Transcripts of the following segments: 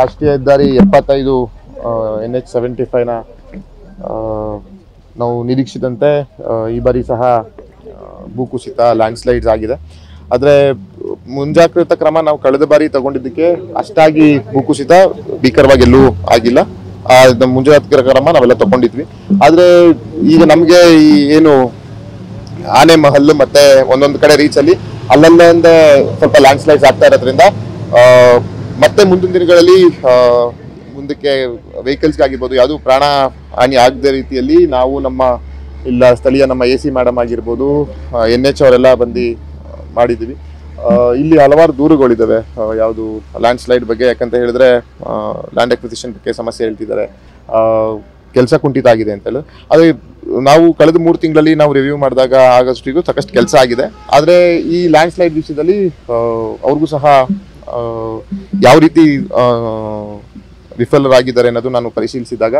ರಾಷ್ಟ್ರೀಯ ಹೆದ್ದಾರಿ 75 NH75ನ ನಾವು ನಿರೀಕ್ಷಿಸಿದಂತೆ ಈ ಬಾರಿ ಸಹ ಭೂಕುಸಿತ ಲ್ಯಾಂಡ್ಸ್ಲೈಡ್ಸ್ ಆಗಿದೆ. ಆದರೆ ಮುಂಜಾಗ್ರತಾ ಕ್ರಮ ನಾವು ಕಳೆದ ಬಾರಿ ತಗೊಂಡಿದ್ದಕ್ಕೆ ಅಷ್ಟಾಗಿ ಭೂಕುಸಿತ ಭೀಕರವಾಗಿ ಎಲ್ಲೂ ಆಗಿಲ್ಲ. ಮುಂಜಾಗ್ರತಾ ಕ್ರಮ ನಾವೆಲ್ಲ ತಗೊಂಡಿದ್ವಿ. ಆದರೆ ಈಗ ನಮಗೆ ಈ ಏನು ಆನೆ ಮಹಲ್ ಮತ್ತೆ ಒಂದೊಂದು ಕಡೆ ರೀಚಲ್ಲಿ ಅಲ್ಲಲ್ಲೇ ಸ್ವಲ್ಪ ಲ್ಯಾಂಡ್ಸ್ಲೈಡ್ಸ್ ಆಗ್ತಾ ಇರೋದ್ರಿಂದ ಮತ್ತೆ ಮುಂದಿನ ದಿನಗಳಲ್ಲಿ ಮುಂದಕ್ಕೆ ವೆಹಿಕಲ್ಸ್ಗೆ ಆಗಿರ್ಬೋದು ಯಾವುದು ಪ್ರಾಣ ಹಾನಿ ಆಗದ ರೀತಿಯಲ್ಲಿ ನಾವು ನಮ್ಮ ಇಲ್ಲ ಸ್ಥಳೀಯ ನಮ್ಮ AC ಮೇಡಮ್ ಆಗಿರ್ಬೋದು NH ಅವರೆಲ್ಲ ಬಂದು ಮಾಡಿದ್ವಿ. ಇಲ್ಲಿ ಹಲವಾರು ದೂರುಗಳಿದ್ದಾವೆ ಯಾವುದು ಲ್ಯಾಂಡ್ಸ್ಲೈಡ್ ಬಗ್ಗೆ. ಯಾಕಂತ ಹೇಳಿದ್ರೆ ಲ್ಯಾಂಡ್ ಎಕ್ವಿಸಿಷನ್ ಬಗ್ಗೆ ಸಮಸ್ಯೆ ಹೇಳ್ತಿದ್ದಾರೆ, ಕೆಲಸ ಕುಂಠಿತ ಆಗಿದೆ ಅಂತ ಹೇಳಿ. ಆದರೆ ನಾವು ಕಳೆದ 3 ತಿಂಗಳಲ್ಲಿ ನಾವು ರಿವ್ಯೂ ಮಾಡಿದಾಗ ಆಗಸ್ಟಿಗೂ ಸಾಕಷ್ಟು ಕೆಲಸ ಆಗಿದೆ. ಆದರೆ ಈ ಲ್ಯಾಂಡ್ಸ್ಲೈಡ್ ವಿಷಯದಲ್ಲಿ ಅವ್ರಿಗೂ ಸಹ ಯಾವ ರೀತಿ ವಿಫಲರಾಗಿದ್ದಾರೆ ಅನ್ನೋದು ನಾನು ಪರಿಶೀಲಿಸಿದಾಗ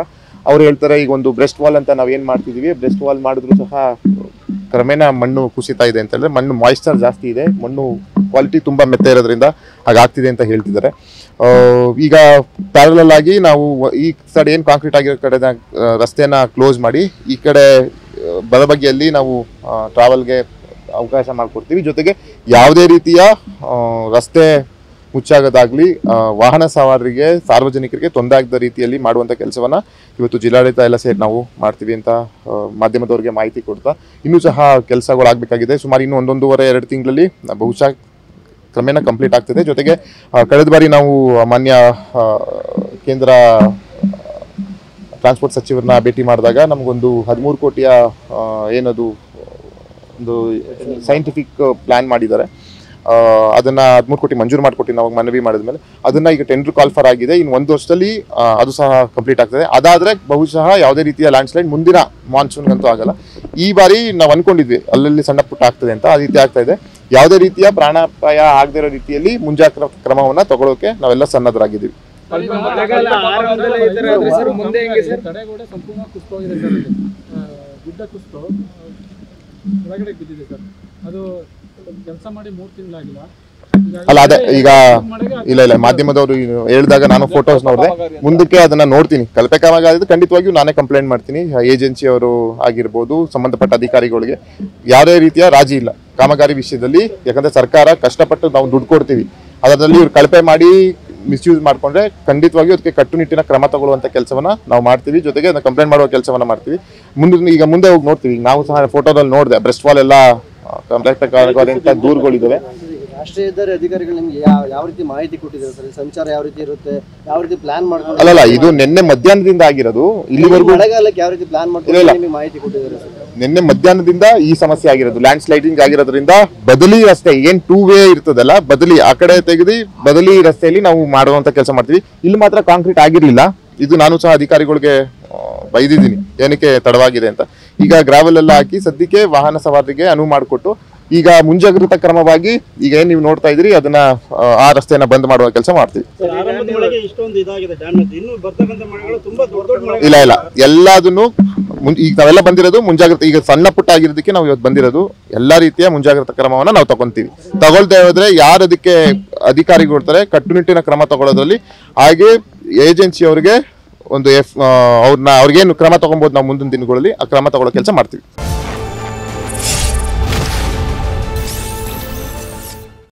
ಅವ್ರು ಹೇಳ್ತಾರೆ, ಈಗ ಒಂದು ಬ್ರೆಸ್ಟ್ ವಾಲ್ ಅಂತ ನಾವು ಏನು ಮಾಡ್ತಿದ್ದೀವಿ, ಬ್ರೆಸ್ಟ್ ವಾಲ್ ಮಾಡಿದ್ರು ಸಹ ಕ್ರಮೇಣ ಮಣ್ಣು ಕುಸಿತಾ ಇದೆ ಅಂತ ಹೇಳಿದ್ರೆ ಮಣ್ಣು ಮಾಯಿಶ್ಚರ್ ಜಾಸ್ತಿ ಇದೆ, ಮಣ್ಣು ಕ್ವಾಲಿಟಿ ತುಂಬ ಮೆತ್ತ ಇರೋದ್ರಿಂದ ಹಾಗಾಗ್ತಿದೆ ಅಂತ ಹೇಳ್ತಿದ್ದಾರೆ. ಈಗ ಪ್ಯಾರಲಲ್ ಆಗಿ ನಾವು ಈ ಸೈಡ್ ಏನು ಕಾಂಕ್ರೀಟ್ ಆಗಿರೋ ಕಡೆ ರಸ್ತೆನ ಕ್ಲೋಸ್ ಮಾಡಿ ಈ ಕಡೆ ಬಲಬದಿಯಲ್ಲಿ ನಾವು ಟ್ರಾವೆಲ್ಗೆ ಅವಕಾಶ ಮಾಡಿಕೊಡ್ತೀವಿ. ಜೊತೆಗೆ ಯಾವುದೇ ರೀತಿಯ ರಸ್ತೆ ಮುಚ್ಚಾಗೋದಾಗ್ಲಿ ವಾಹನ ಸವಾರರಿಗೆ ಸಾರ್ವಜನಿಕರಿಗೆ ತೊಂದರೆ ಆಗದ ರೀತಿಯಲ್ಲಿ ಮಾಡುವಂಥ ಕೆಲಸವನ್ನ ಇವತ್ತು ಜಿಲ್ಲಾಡಳಿತ ಎಲ್ಲ ಸೇರಿ ನಾವು ಮಾಡ್ತೀವಿ ಅಂತ ಮಾಧ್ಯಮದವರಿಗೆ ಮಾಹಿತಿ ಕೊಡ್ತಾ ಇನ್ನೂ ಸಹ ಕೆಲಸಗಳಾಗಬೇಕಾಗಿದೆ. ಸುಮಾರು ಇನ್ನು 1.5-2 ತಿಂಗಳಲ್ಲಿ ಬಹುಶಃ ಕ್ರಮೇಣ ಕಂಪ್ಲೀಟ್ ಆಗ್ತದೆ. ಜೊತೆಗೆ ಕಳೆದ ಬಾರಿ ನಾವು ಮಾನ್ಯ ಕೇಂದ್ರ ಟ್ರಾನ್ಸ್ಪೋರ್ಟ್ ಸಚಿವರನ್ನ ಭೇಟಿ ಮಾಡಿದಾಗ ನಮಗೊಂದು 13 ಕೋಟಿಯ ಏನದು ಒಂದು ಸೈಂಟಿಫಿಕ್ ಪ್ಲಾನ್ ಮಾಡಿದ್ದಾರೆ. ಅದನ್ನ 13 ಕೋಟಿ ಮಂಜೂರು ಮಾಡಿಕೊಟ್ಟು ನಾವು ಮನವಿ ಮಾಡಿದ್ಮೇಲೆ ಅದನ್ನ ಈಗ ಟೆಂಡರ್ ಕಾಲ್ ಫಾರ್ ಆಗಿದೆ. ಇನ್ನು 1 ವರ್ಷದಲ್ಲಿ ಅದು ಸಹ ಕಂಪ್ಲೀಟ್ ಆಗ್ತದೆ. ಅದಾದ್ರೆ ಬಹುಶಃ ಯಾವುದೇ ರೀತಿಯ ಲ್ಯಾಂಡ್ಸ್ಲೈಡ್ ಮುಂದಿನ ಮಾನ್ಸೂನ್ಗಂತೂ ಆಗಲ್ಲ. ಈ ಬಾರಿ ನಾವು ಅನ್ಕೊಂಡಿದ್ವಿ ಅಲ್ಲಲ್ಲಿ ಸಣ್ಣ ಪುಟ್ಟ ಆಗ್ತದೆ ಅಂತ, ಆ ರೀತಿ ಆಗ್ತಾ ಇದೆ. ಯಾವುದೇ ರೀತಿಯ ಪ್ರಾಣಾಪಾಯ ಆಗದಿರೋ ರೀತಿಯಲ್ಲಿ ಮುಂಜಾಗ್ರತಾ ಕ್ರಮವನ್ನ ತಗೊಳ್ಳೋಕೆ ನಾವೆಲ್ಲ ಸನ್ನದ್ಧರಾಗಿದ್ದೀವಿ. ಅಲ್ಲ ಅದೇ ಈಗ ಇಲ್ಲ ಮಾಧ್ಯಮದವರು ಹೇಳಿದಾಗ ನಾನು ಫೋಟೋಸ್ ನೋಡಿದೆ. ಮುಂದಕ್ಕೆ ಅದನ್ನ ನೋಡ್ತೀನಿ. ಕಳಪೆ ಕಾಮಗಾರಿ ಖಂಡಿತವಾಗಿಯೂ ನಾನೇ ಕಂಪ್ಲೇಂಟ್ ಮಾಡ್ತೀನಿ. ಏಜೆನ್ಸಿ ಅವರು ಆಗಿರ್ಬೋದು ಸಂಬಂಧಪಟ್ಟ ಅಧಿಕಾರಿಗಳಿಗೆ ಯಾವುದೇ ರೀತಿಯ ರಾಜಿ ಇಲ್ಲ ಕಾಮಗಾರಿ ವಿಷಯದಲ್ಲಿ. ಯಾಕಂದ್ರೆ ಸರ್ಕಾರ ಕಷ್ಟಪಟ್ಟು ನಾವು ದುಡ್ಡು ಕೊಡ್ತೀವಿ, ಅದರಲ್ಲಿ ಇವ್ರು ಕಳಪೆ ಮಾಡಿ ಮಿಸ್ಯೂಸ್ ಮಾಡ್ಕೊಂಡ್ರೆ ಖಂಡಿತವಾಗಿಯೂ ಅದಕ್ಕೆ ಕಟ್ಟುನಿಟ್ಟಿನ ಕ್ರಮ ತಗೊಳ್ಳುವಂತ ಕೆಲಸವನ್ನ ನಾವು ಮಾಡ್ತೀವಿ. ಜೊತೆಗೆ ಅದನ್ನ ಕಂಪ್ಲೇಂಟ್ ಮಾಡುವ ಕೆಲಸವನ್ನ ಮಾಡ್ತೀವಿ. ಮುಂದೆ ಹೋಗಿ ನೋಡ್ತೀವಿ. ನಾವು ಸಹ ಫೋಟೋದಲ್ಲಿ ನೋಡಿದೆ ಬ್ರೆಸ್ಟ್ ವಾಲ್ ಎಲ್ಲ ಕಂಪ್ಲೇಂಟ್ ದೂರುಗಳಿದ್ದಾವೆ. ರಾಷ್ಟ್ರೀಯ ಹೆದ್ದಾರಿ ಅಧಿಕಾರಿಗಳು ನಿಮಗೆ ಯಾವ ರೀತಿ ಮಾಹಿತಿ ಕೊಟ್ಟಿದ್ದಾರೆ ಸರ್? ಸಂಚಾರ ಯಾವ ರೀತಿ ಇರುತ್ತೆ, ಯಾವ ರೀತಿ ಪ್ಲಾನ್ ಮಾಡ್ಕೊಂಡು? ಅಲ್ಲಲ್ಲ, ಇದು ನಿನ್ನೆ ಮಧ್ಯಾಹ್ನದಿಂದ ಆಗಿರೋದು. ಇಲ್ಲಿವರೆಗೂ ಮಳೆಗಾಲಕ್ಕೆ ಯಾವ ರೀತಿ ಪ್ಲಾನ್ ಮಾಡ್ಕೊಂಡು ನಿಮಗೆ ಮಾಹಿತಿ ಕೊಟ್ಟಿದ್ದಾರೆ ಸರ್? ನಿನ್ನೆ ಮಧ್ಯಾಹ್ನದಿಂದ ಈ ಸಮಸ್ಯೆ ಆಗಿರೋದು. ಲ್ಯಾಂಡ್ ಸ್ಲೈಡಿಂಗ್ ಆಗಿರೋದ್ರಿಂದ ಬದಲಿ ರಸ್ತೆ ಏನ್ 2 ವೇ ಇರ್ತದಲ್ಲ, ಬದಲಿ ಆ ಕಡೆ ತೆಗೆದು ಬದಲಿ ರಸ್ತೆಯಲ್ಲಿ ನಾವು ಮಾಡುವಂತ ಕೆಲಸ ಮಾಡ್ತೀವಿ. ಇಲ್ಲಿ ಮಾತ್ರ ಕಾಂಕ್ರೀಟ್ ಆಗಿರ್ಲಿಲ್ಲ. ಇದು ನಾನು ಸಹ ಅಧಿಕಾರಿಗಳಿಗೆ ಬೈದಿದ್ದೀನಿ ಏನಕ್ಕೆ ತಡವಾಗಿದೆ ಅಂತ. ಈಗ ಗ್ರಾವೆಲ್ ಎಲ್ಲ ಹಾಕಿ ಸದ್ಯಕ್ಕೆ ವಾಹನ ಸವಾರರಿಗೆ ಅನುವು ಮಾಡಿಕೊಟ್ಟು ಈಗ ಮುಂಜಾಗ್ರತಾ ಕ್ರಮವಾಗಿ ಈಗ ಏನ್ ನೀವು ನೋಡ್ತಾ ಇದ್ರಿ ಅದನ್ನ ಆ ರಸ್ತೆಯನ್ನ ಬಂದ್ ಮಾಡುವ ಕೆಲಸ ಮಾಡ್ತೀವಿ. ಇಲ್ಲ ಎಲ್ಲದನ್ನು ಈಗ ನಾವೆಲ್ಲ ಬಂದಿರೋದು ಮುಂಜಾಗ್ರತೆ. ಈಗ ಸಣ್ಣ ಪುಟ್ಟ ಆಗಿರೋದಕ್ಕೆ ನಾವು ಇವತ್ತು ಬಂದಿರೋದು. ಎಲ್ಲಾ ರೀತಿಯ ಮುಂಜಾಗ್ರತಾ ಕ್ರಮವನ್ನ ನಾವು ತಗೊಂತೀವಿ. ತಗೊಳ್ದೇ ಹೋದ್ರೆ ಯಾರು ಅದಕ್ಕೆ ಅಧಿಕಾರಿಗಳು ಕಟ್ಟುನಿಟ್ಟಿನ ಕ್ರಮ ತಗೊಳ್ಳೋದ್ರಲ್ಲಿ, ಹಾಗೆ ಏಜೆನ್ಸಿ ಅವರಿಗೆ ಒಂದು ಅವ್ರಿಗೇನು ಕ್ರಮ ತಗೊಬಹುದು ನಾವು ಮುಂದಿನ ದಿನಗಳಲ್ಲಿ ಆ ಕ್ರಮ ತಗೊಳ್ಳೋ ಕೆಲಸ ಮಾಡ್ತೀವಿ.